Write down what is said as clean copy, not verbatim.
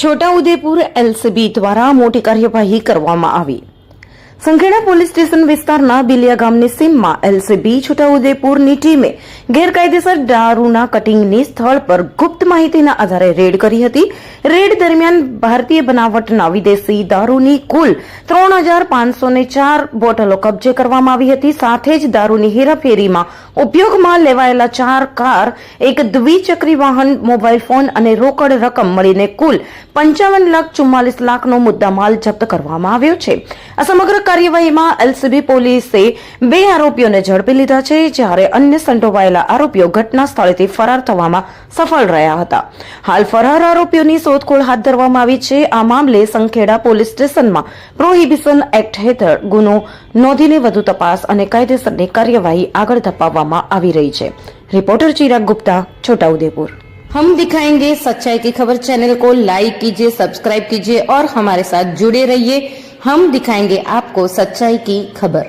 Chhota Udepur LCB દ્વારા મોટી કાર્યવાહી કરવામાં આવી। સંખેડા પોલીસ સ્ટેશન વિસ્તારના બિલિયા ગામની સીમમાં એલસીબી છોટાઉદેપુરની ટીમે ગેરકાયદેસર દારૂના કટિંગની સ્થળ પર ગુપ્ત માહિતીના આધારે રેડ કરી હતી। રેડ દરમિયાન ભારતીય બનાવટના વિદેશી દારૂની કુલ 3504 બોટલો કબજે કરવામાં આવી હતી। સાથે જ દારૂની હેરાફેરીમાં ઉપયોગમાં લેવાયેલા 4 કાર, એક દ્વિચક્રી વાહન, મોબાઈલ ફોન અને રોકડ રકમ મળીને કુલ 55,44,00,000નો મુદ્દામાલ જપ્ત કરવામાં આવ્યો છે। આ સમગ્ર કાર્યવાહીમાં એલસીબી પોલીસે 2 આરોપીઓને ઝડપી લીધા છે, જ્યારે અન્ય સંડોવાયેલા આરોપીઓ ઘટના સ્થળેથી ફરાર થવામાં સફળ રહ્યા હતા। હાલ ફરાર આરોપીઓની શોધખોળ હાથ ધરવામાં આવી છે। આ મામલે સંખેડા પોલીસ સ્ટેશનમાં પ્રોહિબિશન એક્ટ હેઠળ ગુનો નોંધીને વધુ તપાસ અને કાયદેસરની કાર્યવાહી આગળ ધપાવવામાં આવી રહી છે। रिपोर्टर चिराग गुप्ता, छोटाउदेपुर। हम दिखाएंगे सच्चाई की खबर चैनल को लाइक कीजिए, सब्सक्राइब कीजिए और हमारे साथ जुड़े रहिए। हम दिखाएंगे आपको सच्चाई की खबर।